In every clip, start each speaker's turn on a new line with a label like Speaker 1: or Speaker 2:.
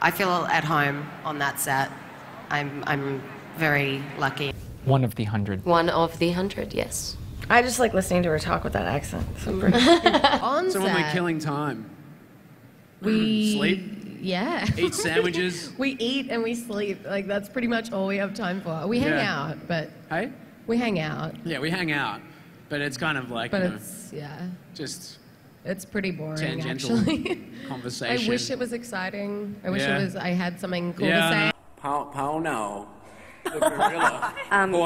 Speaker 1: I feel at home on that set. I'm very lucky.
Speaker 2: One of the 100.
Speaker 3: One of the 100, yes.
Speaker 4: I just like listening to her talk with that accent. So
Speaker 1: On
Speaker 5: So
Speaker 1: set,
Speaker 5: when we're killing time,
Speaker 6: We
Speaker 5: sleep,
Speaker 6: Yeah.
Speaker 5: eat sandwiches.
Speaker 6: We eat and we sleep. Like, that's pretty much all we have time for. We hang
Speaker 5: Yeah.
Speaker 6: out, but
Speaker 5: Hey?
Speaker 6: we hang out.
Speaker 5: Yeah, we hang out, but it's kind of like,
Speaker 6: But
Speaker 5: you know,
Speaker 6: it's, yeah,
Speaker 5: just
Speaker 6: it's pretty boring,
Speaker 5: tangential
Speaker 6: actually.
Speaker 5: conversation.
Speaker 6: I wish it was exciting. I wish
Speaker 5: Yeah.
Speaker 6: I had something cool
Speaker 5: Yeah.
Speaker 6: to say.
Speaker 7: Pauno. The gorilla.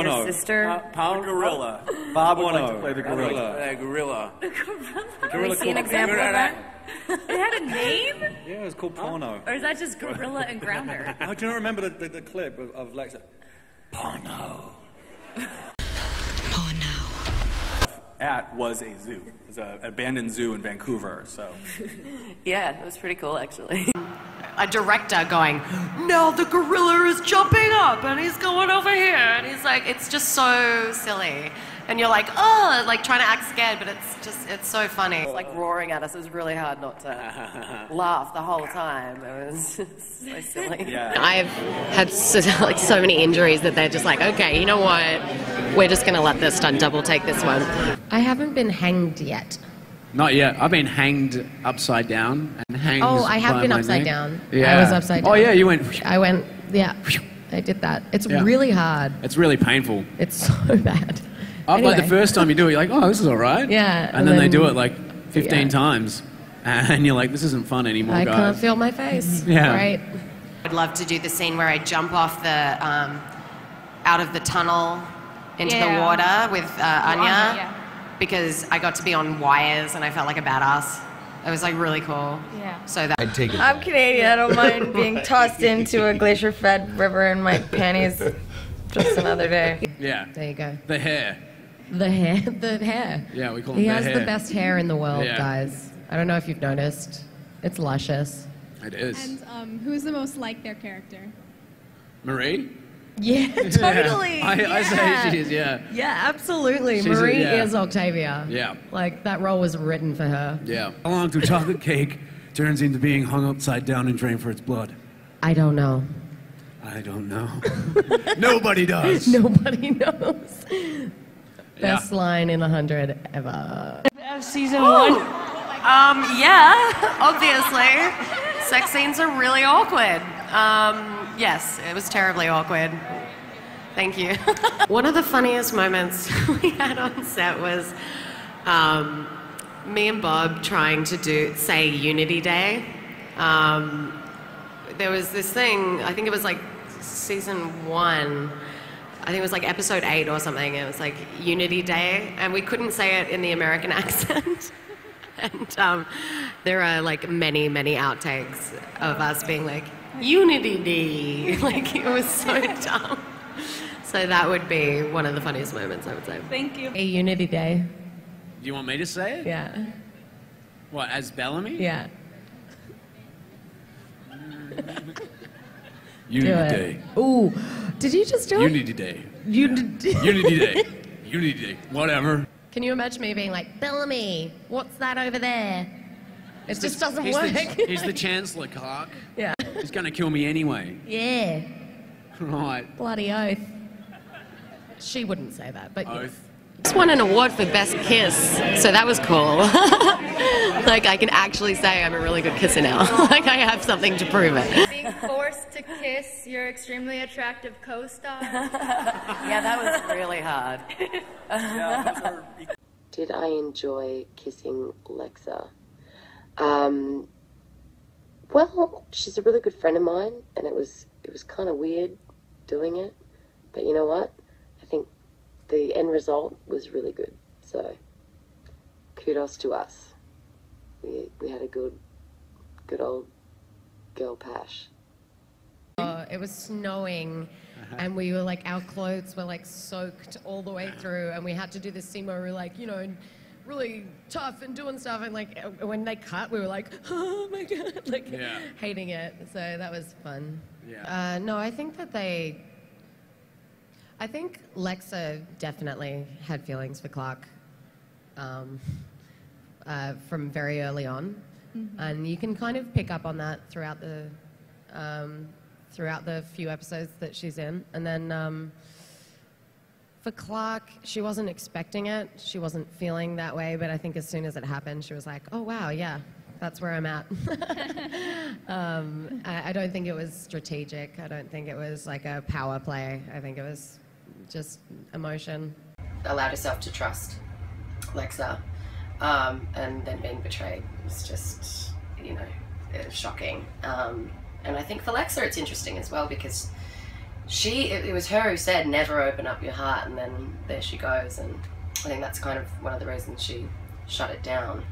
Speaker 4: your sister.
Speaker 7: Gorilla.
Speaker 8: Bob would like to play the gorilla.
Speaker 7: Gorilla.
Speaker 4: Can we see an example of that?
Speaker 9: It had a name?
Speaker 8: Yeah, it's called Porno.
Speaker 9: Or is that just Gorilla and Grounder?
Speaker 8: How do you remember the clip of Lexa? Porno. At was a zoo. It was an abandoned zoo in Vancouver, so.
Speaker 3: Yeah, it was pretty cool, actually.
Speaker 1: a director going, no, the gorilla is jumping up and he's going over here. And he's like, it's just so silly. And you're like, oh, like trying to act scared, but it's so funny.
Speaker 3: It's like roaring at us. It was really hard not to laugh the whole time. It was just so silly.
Speaker 8: Yeah.
Speaker 3: I've had so many injuries that they're just like, okay, you know what? We're just going to let this stunt double take this one.
Speaker 6: I haven't been hanged yet.
Speaker 5: Not yet. I've been hanged upside down and hanged.
Speaker 6: Oh, I have
Speaker 5: by
Speaker 6: been
Speaker 5: my
Speaker 6: upside
Speaker 5: neck.
Speaker 6: down.
Speaker 5: Yeah.
Speaker 6: I was upside down.
Speaker 5: Oh yeah, you went.
Speaker 6: I went, yeah, I did that. It's
Speaker 5: Yeah.
Speaker 6: really hard.
Speaker 5: It's really painful.
Speaker 6: It's so bad.
Speaker 5: Like
Speaker 6: Anyway.
Speaker 5: the first time you do it, you're like, oh, this is all right.
Speaker 6: Yeah,
Speaker 5: And then they
Speaker 6: then-
Speaker 5: do it like 15
Speaker 6: yeah.
Speaker 5: times, and you're like, this isn't fun anymore,
Speaker 6: I
Speaker 5: guys.
Speaker 6: can't feel my face.
Speaker 5: Yeah.
Speaker 6: Right.
Speaker 1: I'd love to do the scene where I jump off the, out of the tunnel into the water with Anya, because I got to be on wires and I felt like a badass. It was like really cool.
Speaker 9: Yeah.
Speaker 1: So that
Speaker 2: I'd take it.
Speaker 4: I'm Canadian. I don't mind being tossed into a glacier-fed river in my panties just another day.
Speaker 5: Yeah.
Speaker 6: There you go.
Speaker 5: The hair.
Speaker 6: The hair. The hair.
Speaker 5: Yeah, we call
Speaker 6: He
Speaker 5: them
Speaker 6: has
Speaker 5: the
Speaker 6: the
Speaker 5: hair.
Speaker 6: best hair in the world,
Speaker 5: Yeah.
Speaker 6: guys. I don't know if you've noticed. It's luscious.
Speaker 5: It is.
Speaker 10: And who's the most like their character?
Speaker 5: Marie?
Speaker 6: Yeah, totally.
Speaker 5: I say she is, yeah.
Speaker 6: Yeah, absolutely.
Speaker 5: She's
Speaker 6: Marie
Speaker 5: yeah.
Speaker 6: is Octavia.
Speaker 5: Yeah.
Speaker 6: Like, that role was written for her.
Speaker 5: Yeah. How long till chocolate cake turns into being hung upside down and drained for its blood?
Speaker 6: I don't know.
Speaker 5: I don't know. Nobody does.
Speaker 6: Nobody knows. Best line in 100 ever.
Speaker 1: season one. Yeah, obviously. Sex scenes are really awkward. Yes, it was terribly awkward. Thank you. One of the funniest moments we had on set was me and Bob trying to say Unity Day. There was this thing, I think it was like season 1, I think it was like episode 8 or something. It was like Unity Day, and we couldn't say it in the American accent. And there are like many, many outtakes of us being like, Unity Day. Like, it was so dumb. So that would be one of the funniest moments, I would say.
Speaker 9: Thank you.
Speaker 6: A Unity Day.
Speaker 5: Do you want me to say it?
Speaker 6: Yeah.
Speaker 5: What, as Bellamy?
Speaker 6: Yeah.
Speaker 5: Unity
Speaker 6: Do it.
Speaker 5: Day.
Speaker 6: Ooh. Did you just do it?
Speaker 5: Unity Day.
Speaker 6: Unity
Speaker 5: Unity Day. Unity Day. Whatever.
Speaker 6: Can you imagine me being like, Bellamy, what's that over there? It just doesn't
Speaker 5: He's
Speaker 6: work.
Speaker 5: He's the Chancellor, Clark.
Speaker 6: Yeah.
Speaker 5: He's going to kill me anyway.
Speaker 6: Yeah.
Speaker 5: Right.
Speaker 6: Bloody oath. She wouldn't say that, but
Speaker 5: Oath.
Speaker 3: Just won an award for Best Kiss, so that was cool. Like, I can actually say I'm a really good kisser now. Like, I have something to prove it.
Speaker 9: Being forced to kiss your extremely attractive co-star.
Speaker 3: Yeah, that was really hard.
Speaker 11: Did I enjoy kissing Lexa? Well, she's a really good friend of mine, and it was kind of weird doing it, but you know what? I think the end result was really good. So, kudos to us. We had a good old girl pash.
Speaker 6: it was snowing, and we were like, our clothes were like soaked all the way through, and we had to do this scene where we were like, you know, really tough and doing stuff, and like when they cut, we were like, oh my god, like hating it. So that was fun.
Speaker 5: Yeah.
Speaker 6: No, I think that I think Lexa definitely had feelings for Clark from very early on, and you can kind of pick up on that throughout the throughout the few episodes that she's in. And then for Clark, she wasn't expecting it. She wasn't feeling that way, but I think as soon as it happened, she was like, oh, wow, yeah, that's where I'm at. I don't think it was strategic. I don't think it was like a power play. I think it was just emotion.
Speaker 3: Allowed herself to trust Lexa, and then being betrayed was just, you know, shocking. And I think for Lexa it's interesting as well because it was her who said never open up your heart, and then there she goes, and I think that's kind of one of the reasons she shut it down.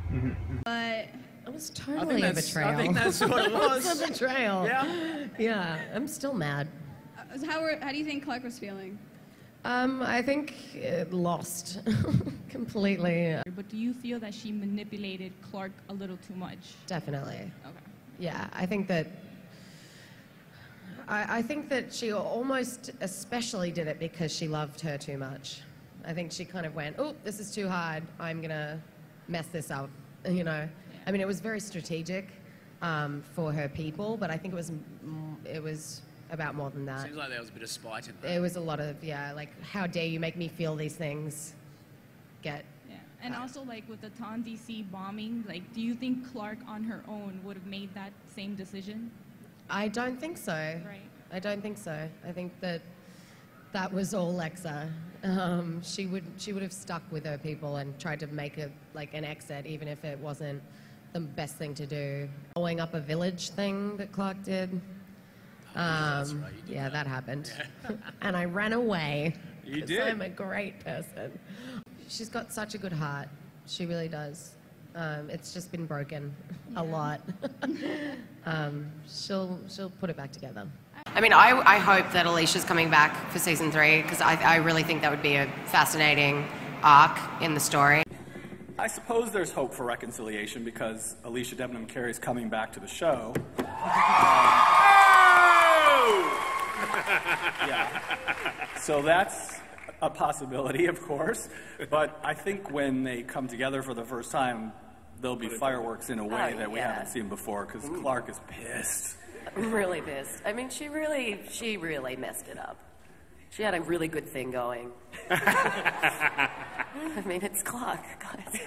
Speaker 10: But
Speaker 6: it was totally a betrayal.
Speaker 5: I think that's what it was.
Speaker 6: It was a betrayal.
Speaker 5: Yeah.
Speaker 6: Yeah, I'm still mad.
Speaker 10: how do you think Clark was feeling?
Speaker 6: I think it lost completely.
Speaker 2: But do you feel that she manipulated Clark a little too much?
Speaker 6: Definitely.
Speaker 2: Okay.
Speaker 6: Yeah, I think that she almost especially did it because she loved her too much. I think she kind of went, oh, this is too hard. I'm going to mess this up, you know. Yeah. I mean, it was very strategic for her people, but I think it was about more than that.
Speaker 5: Seems like there was a bit of spite in there.
Speaker 6: It was a lot of, yeah, like, how dare you make me feel these things?
Speaker 2: Yeah. And also, like, with the Taunton DC bombing, like, do you think Clark on her own would have made that same decision?
Speaker 6: I don't think so.
Speaker 2: Right.
Speaker 6: I don't think so. I think that was all Lexa. She would have stuck with her people and tried to make an exit, even if it wasn't the best thing to do. Blowing up a village thing that Clark did.
Speaker 5: That's right, you did
Speaker 6: yeah, that happened.
Speaker 5: Yeah.
Speaker 6: And I ran away.
Speaker 5: You
Speaker 6: 'cause
Speaker 5: did.
Speaker 6: I'm a great person. She's got such a good heart. She really does. It's just been broken a lot. She'll put it back together.
Speaker 1: I mean, I hope that Alicia's coming back for season 3 because I really think that would be a fascinating arc in the story.
Speaker 8: I suppose there's hope for reconciliation because Alicia Debenham Carey's coming back to the show. Yeah. So that's a possibility, of course. But I think when they come together for the first time, there'll be fireworks in a way that we haven't seen before because Clark is pissed.
Speaker 3: Really pissed. I mean, she really messed it up. She had a really good thing going. I mean, it's Clark, guys.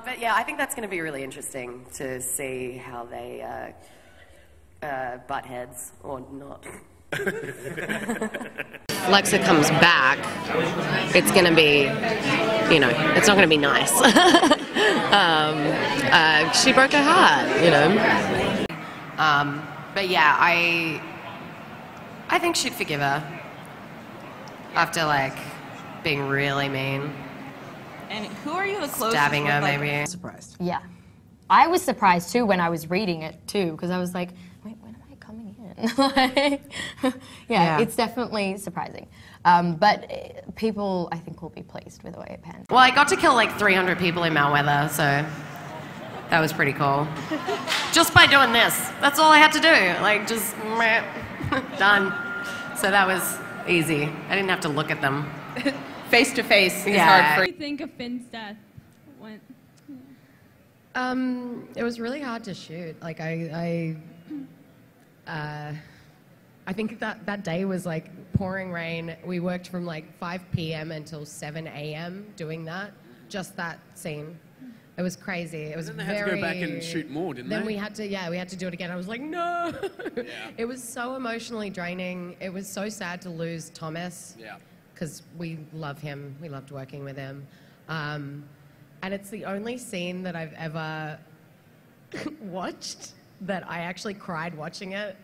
Speaker 3: But yeah, I think that's going to be really interesting to see how they butt heads or not.
Speaker 1: Lexa comes back, it's going to be, you know, it's not going to be nice. She broke her heart, you know. But yeah, I think she'd forgive her after, like, being really mean.
Speaker 2: And who are you the closest
Speaker 1: Stabbing her,
Speaker 2: with, like,
Speaker 1: maybe.
Speaker 12: Surprised. Yeah. I was surprised, too, when I was reading it, too, because I was like, wait, when am I coming in? yeah, it's definitely surprising. But people, I think, will be pleased with the way it pans.
Speaker 1: Well, I got to kill like 300 people in Mount Weather, so that was pretty cool. Just by doing this. That's all I had to do. Like, just meh, done. So that was easy. I didn't have to look at them.
Speaker 4: Face to face is
Speaker 1: Yeah.
Speaker 4: hard for
Speaker 2: What do you think of Finn's death? Went.
Speaker 6: It was really hard to shoot. Like, I think that day was like pouring rain. We worked from like 5 p.m. until 7 a.m. doing that, just that scene. It was crazy. It was
Speaker 5: And then they had to go back and shoot more, didn't
Speaker 6: Then
Speaker 5: they?
Speaker 6: we had to do it again. I was like, no.
Speaker 5: Yeah.
Speaker 6: It was so emotionally draining. It was so sad to lose Thomas.
Speaker 5: Yeah.
Speaker 6: Because we love him. We loved working with him. And it's the only scene that I've ever watched that I actually cried watching it,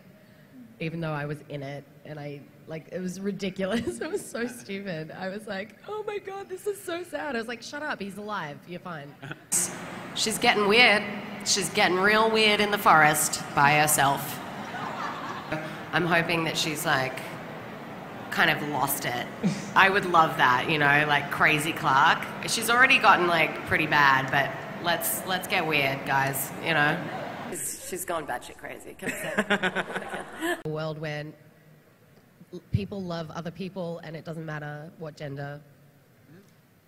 Speaker 6: even though I was in it. And it was ridiculous. It was so stupid. I was like, oh my God, this is so sad. I was like, shut up, he's alive, you're fine.
Speaker 1: She's getting weird. She's getting real weird in the forest by herself. I'm hoping that she's like kind of lost it. I would love that, you know, like crazy Clark. She's already gotten like pretty bad, but let's get weird, guys, you know.
Speaker 3: She's gone batshit crazy.
Speaker 6: A world where people love other people and it doesn't matter what gender.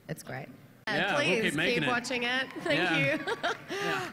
Speaker 6: It's great.
Speaker 5: Yeah, we'll
Speaker 6: Please
Speaker 5: keep making it.
Speaker 6: watching it. Thank
Speaker 5: Yeah.
Speaker 6: you.
Speaker 5: Yeah.